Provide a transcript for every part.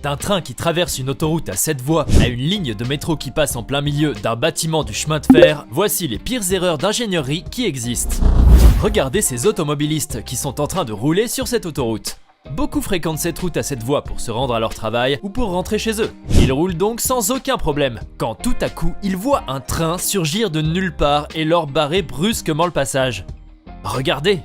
D'un train qui traverse une autoroute à 7 voies à une ligne de métro qui passe en plein milieu d'un bâtiment du chemin de fer, voici les pires erreurs d'ingénierie qui existent. Regardez ces automobilistes qui sont en train de rouler sur cette autoroute. Beaucoup fréquentent cette route à 7 voies pour se rendre à leur travail ou pour rentrer chez eux. Ils roulent donc sans aucun problème, quand tout à coup, ils voient un train surgir de nulle part et leur barrer brusquement le passage. Regardez!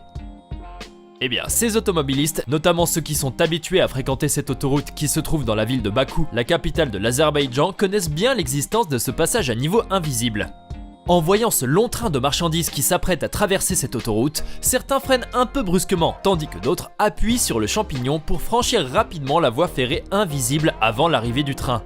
Eh bien, ces automobilistes, notamment ceux qui sont habitués à fréquenter cette autoroute qui se trouve dans la ville de Bakou, la capitale de l'Azerbaïdjan, connaissent bien l'existence de ce passage à niveau invisible. En voyant ce long train de marchandises qui s'apprête à traverser cette autoroute, certains freinent un peu brusquement, tandis que d'autres appuient sur le champignon pour franchir rapidement la voie ferrée invisible avant l'arrivée du train.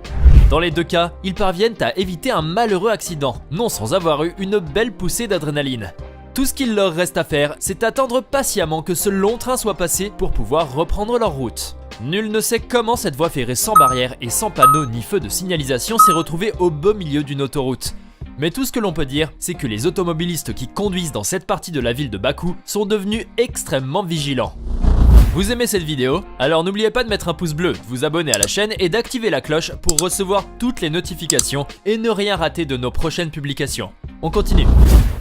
Dans les deux cas, ils parviennent à éviter un malheureux accident, non sans avoir eu une belle poussée d'adrénaline. Tout ce qu'il leur reste à faire, c'est attendre patiemment que ce long train soit passé pour pouvoir reprendre leur route. Nul ne sait comment cette voie ferrée sans barrière et sans panneaux ni feu de signalisation s'est retrouvée au beau milieu d'une autoroute. Mais tout ce que l'on peut dire, c'est que les automobilistes qui conduisent dans cette partie de la ville de Bakou sont devenus extrêmement vigilants. Vous aimez cette vidéo? Alors n'oubliez pas de mettre un pouce bleu, de vous abonner à la chaîne et d'activer la cloche pour recevoir toutes les notifications et ne rien rater de nos prochaines publications. On continue.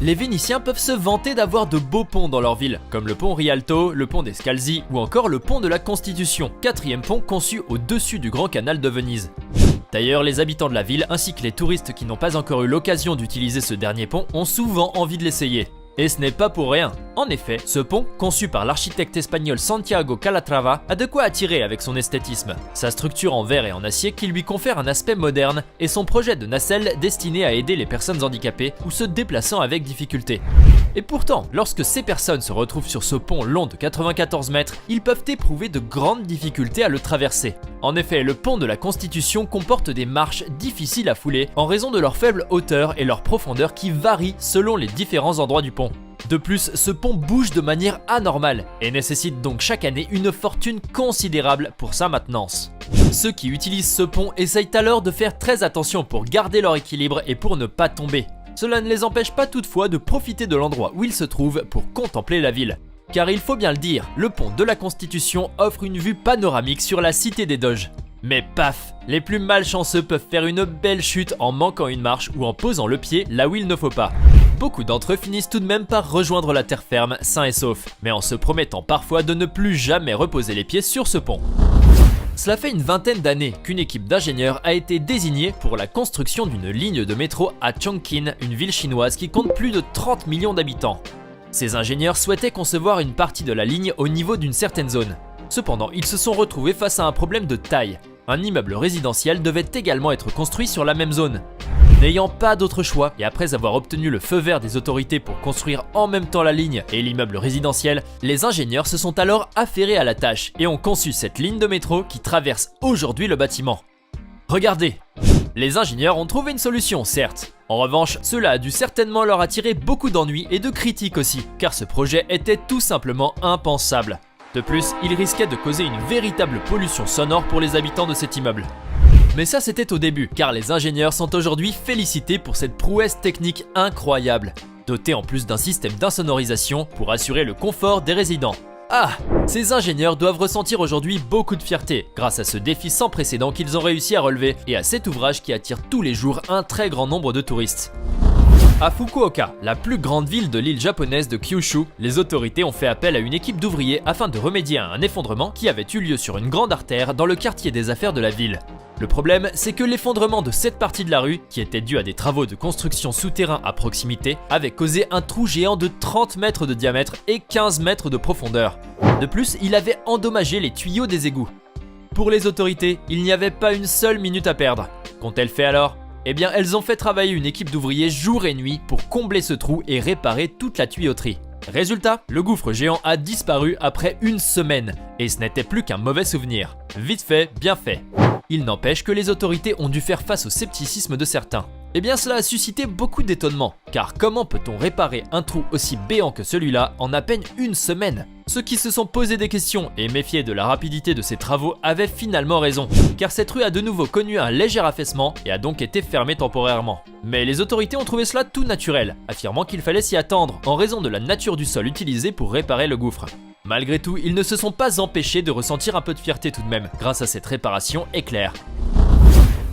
Les Vénitiens peuvent se vanter d'avoir de beaux ponts dans leur ville, comme le pont Rialto, le pont des Scalzi ou encore le pont de la Constitution, quatrième pont conçu au-dessus du Grand Canal de Venise. D'ailleurs, les habitants de la ville ainsi que les touristes qui n'ont pas encore eu l'occasion d'utiliser ce dernier pont ont souvent envie de l'essayer. Et ce n'est pas pour rien. En effet, ce pont, conçu par l'architecte espagnol Santiago Calatrava, a de quoi attirer avec son esthétisme, sa structure en verre et en acier qui lui confère un aspect moderne et son projet de nacelle destiné à aider les personnes handicapées ou se déplaçant avec difficulté. Et pourtant, lorsque ces personnes se retrouvent sur ce pont long de 94 mètres, ils peuvent éprouver de grandes difficultés à le traverser. En effet, le pont de la Constitution comporte des marches difficiles à fouler en raison de leur faible hauteur et leur profondeur qui varient selon les différents endroits du pont. De plus, ce pont bouge de manière anormale et nécessite donc chaque année une fortune considérable pour sa maintenance. Ceux qui utilisent ce pont essayent alors de faire très attention pour garder leur équilibre et pour ne pas tomber. Cela ne les empêche pas toutefois de profiter de l'endroit où ils se trouvent pour contempler la ville. Car il faut bien le dire, le pont de la Constitution offre une vue panoramique sur la cité des Doges. Mais paf, les plus malchanceux peuvent faire une belle chute en manquant une marche ou en posant le pied là où il ne faut pas. Beaucoup d'entre eux finissent tout de même par rejoindre la terre ferme, sains et saufs, mais en se promettant parfois de ne plus jamais reposer les pieds sur ce pont. Cela fait une vingtaine d'années qu'une équipe d'ingénieurs a été désignée pour la construction d'une ligne de métro à Chongqing, une ville chinoise qui compte plus de 30 millions d'habitants. Ces ingénieurs souhaitaient concevoir une partie de la ligne au niveau d'une certaine zone. Cependant, ils se sont retrouvés face à un problème de taille. Un immeuble résidentiel devait également être construit sur la même zone. N'ayant pas d'autre choix, et après avoir obtenu le feu vert des autorités pour construire en même temps la ligne et l'immeuble résidentiel, les ingénieurs se sont alors affairés à la tâche et ont conçu cette ligne de métro qui traverse aujourd'hui le bâtiment. Regardez! Les ingénieurs ont trouvé une solution, certes. En revanche, cela a dû certainement leur attirer beaucoup d'ennuis et de critiques aussi, car ce projet était tout simplement impensable. De plus, il risquait de causer une véritable pollution sonore pour les habitants de cet immeuble. Mais ça c'était au début, car les ingénieurs sont aujourd'hui félicités pour cette prouesse technique incroyable, dotée en plus d'un système d'insonorisation pour assurer le confort des résidents. Ah, ces ingénieurs doivent ressentir aujourd'hui beaucoup de fierté grâce à ce défi sans précédent qu'ils ont réussi à relever et à cet ouvrage qui attire tous les jours un très grand nombre de touristes. À Fukuoka, la plus grande ville de l'île japonaise de Kyushu, les autorités ont fait appel à une équipe d'ouvriers afin de remédier à un effondrement qui avait eu lieu sur une grande artère dans le quartier des affaires de la ville. Le problème, c'est que l'effondrement de cette partie de la rue, qui était dû à des travaux de construction souterrains à proximité, avait causé un trou géant de 30 mètres de diamètre et 15 mètres de profondeur. De plus, il avait endommagé les tuyaux des égouts. Pour les autorités, il n'y avait pas une seule minute à perdre. Qu'ont-elles fait alors ? Eh bien, elles ont fait travailler une équipe d'ouvriers jour et nuit pour combler ce trou et réparer toute la tuyauterie. Résultat, le gouffre géant a disparu après une semaine, et ce n'était plus qu'un mauvais souvenir. Vite fait, bien fait. Il n'empêche que les autorités ont dû faire face au scepticisme de certains. Eh bien cela a suscité beaucoup d'étonnement, car comment peut-on réparer un trou aussi béant que celui-là en à peine une semaine ? Ceux qui se sont posé des questions et méfiés de la rapidité de ces travaux avaient finalement raison, car cette rue a de nouveau connu un léger affaissement et a donc été fermée temporairement. Mais les autorités ont trouvé cela tout naturel, affirmant qu'il fallait s'y attendre en raison de la nature du sol utilisé pour réparer le gouffre. Malgré tout, ils ne se sont pas empêchés de ressentir un peu de fierté tout de même, grâce à cette réparation éclair.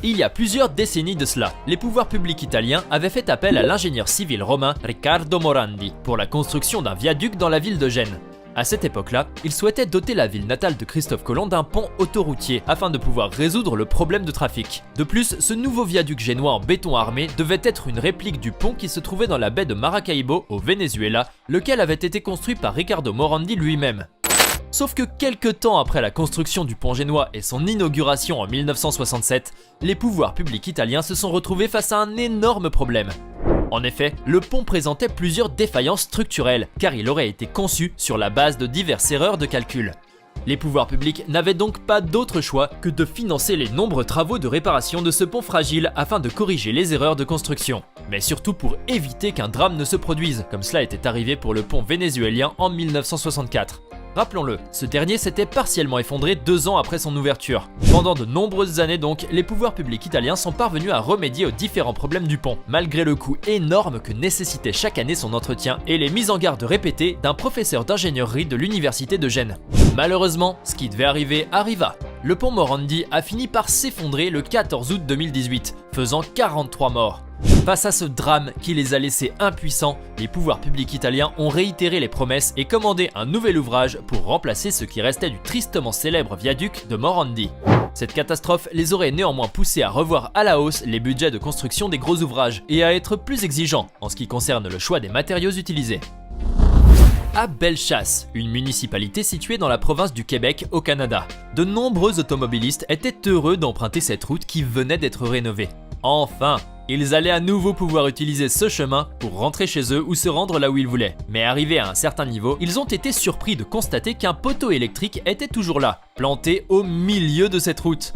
Il y a plusieurs décennies de cela, les pouvoirs publics italiens avaient fait appel à l'ingénieur civil romain Riccardo Morandi pour la construction d'un viaduc dans la ville de Gênes. À cette époque-là, ils souhaitaient doter la ville natale de Christophe Colomb d'un pont autoroutier afin de pouvoir résoudre le problème de trafic. De plus, ce nouveau viaduc génois en béton armé devait être une réplique du pont qui se trouvait dans la baie de Maracaibo au Venezuela, lequel avait été construit par Riccardo Morandi lui-même. Sauf que quelques temps après la construction du pont génois et son inauguration en 1967, les pouvoirs publics italiens se sont retrouvés face à un énorme problème. En effet, le pont présentait plusieurs défaillances structurelles, car il aurait été conçu sur la base de diverses erreurs de calcul. Les pouvoirs publics n'avaient donc pas d'autre choix que de financer les nombreux travaux de réparation de ce pont fragile afin de corriger les erreurs de construction. Mais surtout pour éviter qu'un drame ne se produise, comme cela était arrivé pour le pont vénézuélien en 1964. Rappelons-le, ce dernier s'était partiellement effondré 2 ans après son ouverture. Pendant de nombreuses années donc, les pouvoirs publics italiens sont parvenus à remédier aux différents problèmes du pont, malgré le coût énorme que nécessitait chaque année son entretien et les mises en garde répétées d'un professeur d'ingénierie de l'université de Gênes. Malheureusement, ce qui devait arriver arriva. Le pont Morandi a fini par s'effondrer le 14 août 2018, faisant 43 morts. Face à ce drame qui les a laissés impuissants, les pouvoirs publics italiens ont réitéré les promesses et commandé un nouvel ouvrage pour remplacer ce qui restait du tristement célèbre viaduc de Morandi. Cette catastrophe les aurait néanmoins poussés à revoir à la hausse les budgets de construction des gros ouvrages et à être plus exigeants en ce qui concerne le choix des matériaux utilisés. À Bellechasse, une municipalité située dans la province du Québec au Canada, de nombreux automobilistes étaient heureux d'emprunter cette route qui venait d'être rénovée. Enfin, ils allaient à nouveau pouvoir utiliser ce chemin pour rentrer chez eux ou se rendre là où ils voulaient. Mais arrivés à un certain niveau, ils ont été surpris de constater qu'un poteau électrique était toujours là, planté au milieu de cette route.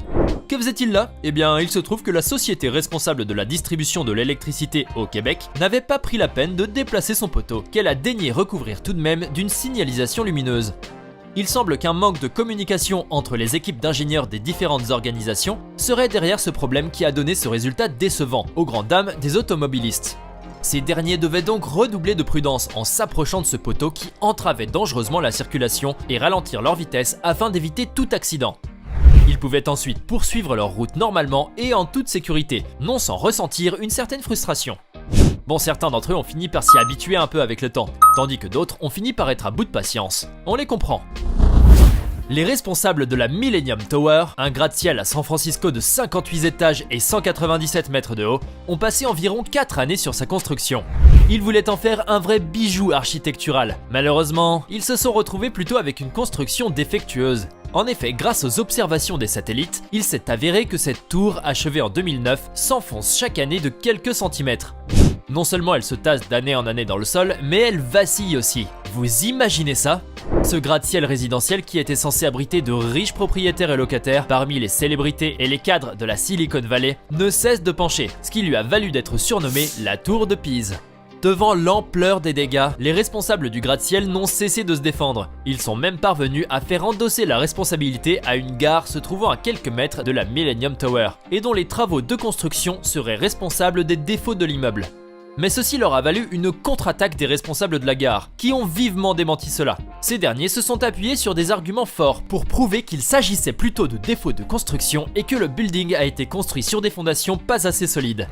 Que faisait-il là? Eh bien, il se trouve que la société responsable de la distribution de l'électricité au Québec n'avait pas pris la peine de déplacer son poteau, qu'elle a daigné recouvrir tout de même d'une signalisation lumineuse. Il semble qu'un manque de communication entre les équipes d'ingénieurs des différentes organisations serait derrière ce problème qui a donné ce résultat décevant, aux grandes dames des automobilistes. Ces derniers devaient donc redoubler de prudence en s'approchant de ce poteau qui entravait dangereusement la circulation et ralentir leur vitesse afin d'éviter tout accident. Ils pouvaient ensuite poursuivre leur route normalement et en toute sécurité, non sans ressentir une certaine frustration. Bon, certains d'entre eux ont fini par s'y habituer un peu avec le temps, tandis que d'autres ont fini par être à bout de patience. On les comprend. Les responsables de la Millennium Tower, un gratte-ciel à San Francisco de 58 étages et 197 mètres de haut, ont passé environ 4 années sur sa construction. Ils voulaient en faire un vrai bijou architectural. Malheureusement, ils se sont retrouvés plutôt avec une construction défectueuse. En effet, grâce aux observations des satellites, il s'est avéré que cette tour, achevée en 2009, s'enfonce chaque année de quelques centimètres. Non seulement elle se tasse d'année en année dans le sol, mais elle vacille aussi. Vous imaginez ça? Ce gratte-ciel résidentiel qui était censé abriter de riches propriétaires et locataires parmi les célébrités et les cadres de la Silicon Valley ne cesse de pencher, ce qui lui a valu d'être surnommé la Tour de Pise. Devant l'ampleur des dégâts, les responsables du gratte-ciel n'ont cessé de se défendre. Ils sont même parvenus à faire endosser la responsabilité à une gare se trouvant à quelques mètres de la Millennium Tower, et dont les travaux de construction seraient responsables des défauts de l'immeuble. Mais ceci leur a valu une contre-attaque des responsables de la gare, qui ont vivement démenti cela. Ces derniers se sont appuyés sur des arguments forts pour prouver qu'il s'agissait plutôt de défauts de construction et que le building a été construit sur des fondations pas assez solides.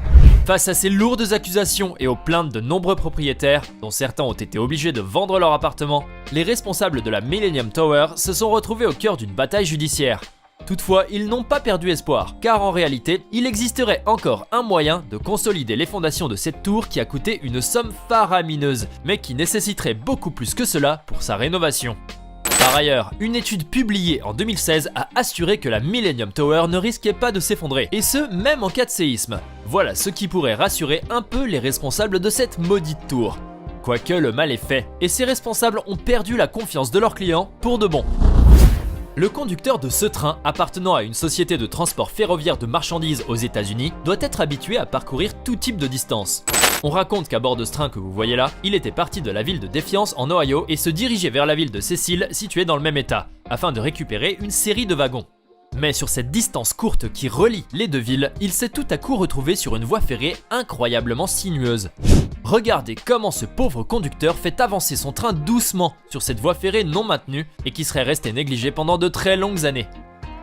Face à ces lourdes accusations et aux plaintes de nombreux propriétaires, dont certains ont été obligés de vendre leur appartement, les responsables de la Millennium Tower se sont retrouvés au cœur d'une bataille judiciaire. Toutefois, ils n'ont pas perdu espoir, car en réalité, il existerait encore un moyen de consolider les fondations de cette tour qui a coûté une somme faramineuse, mais qui nécessiterait beaucoup plus que cela pour sa rénovation. Par ailleurs, une étude publiée en 2016 a assuré que la Millennium Tower ne risquait pas de s'effondrer, et ce, même en cas de séisme. Voilà ce qui pourrait rassurer un peu les responsables de cette maudite tour. Quoique le mal est fait, et ces responsables ont perdu la confiance de leurs clients pour de bon. Le conducteur de ce train, appartenant à une société de transport ferroviaire de marchandises aux États-Unis, doit être habitué à parcourir tout type de distance. On raconte qu'à bord de ce train que vous voyez là, il était parti de la ville de Defiance en Ohio et se dirigeait vers la ville de Cecil, située dans le même état, afin de récupérer une série de wagons. Mais sur cette distance courte qui relie les deux villes, il s'est tout à coup retrouvé sur une voie ferrée incroyablement sinueuse. Regardez comment ce pauvre conducteur fait avancer son train doucement sur cette voie ferrée non maintenue et qui serait restée négligée pendant de très longues années.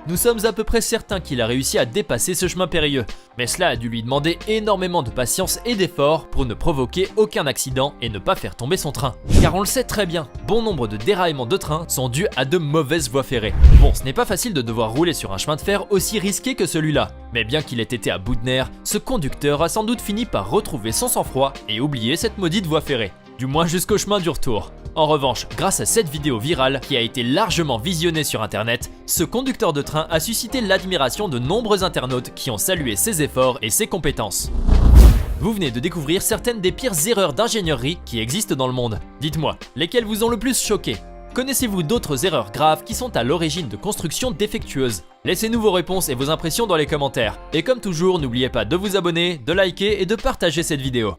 Nous sommes à peu près certains qu'il a réussi à dépasser ce chemin périlleux, mais cela a dû lui demander énormément de patience et d'efforts pour ne provoquer aucun accident et ne pas faire tomber son train. Car on le sait très bien, bon nombre de déraillements de trains sont dus à de mauvaises voies ferrées. Bon, ce n'est pas facile de devoir rouler sur un chemin de fer aussi risqué que celui-là, mais bien qu'il ait été à bout de nerfs, ce conducteur a sans doute fini par retrouver son sang-froid et oublier cette maudite voie ferrée. Du moins jusqu'au chemin du retour. En revanche, grâce à cette vidéo virale qui a été largement visionnée sur internet, ce conducteur de train a suscité l'admiration de nombreux internautes qui ont salué ses efforts et ses compétences. Vous venez de découvrir certaines des pires erreurs d'ingénierie qui existent dans le monde. Dites-moi, lesquelles vous ont le plus choqué? Connaissez-vous d'autres erreurs graves qui sont à l'origine de constructions défectueuses? Laissez-nous vos réponses et vos impressions dans les commentaires. Et comme toujours, n'oubliez pas de vous abonner, de liker et de partager cette vidéo.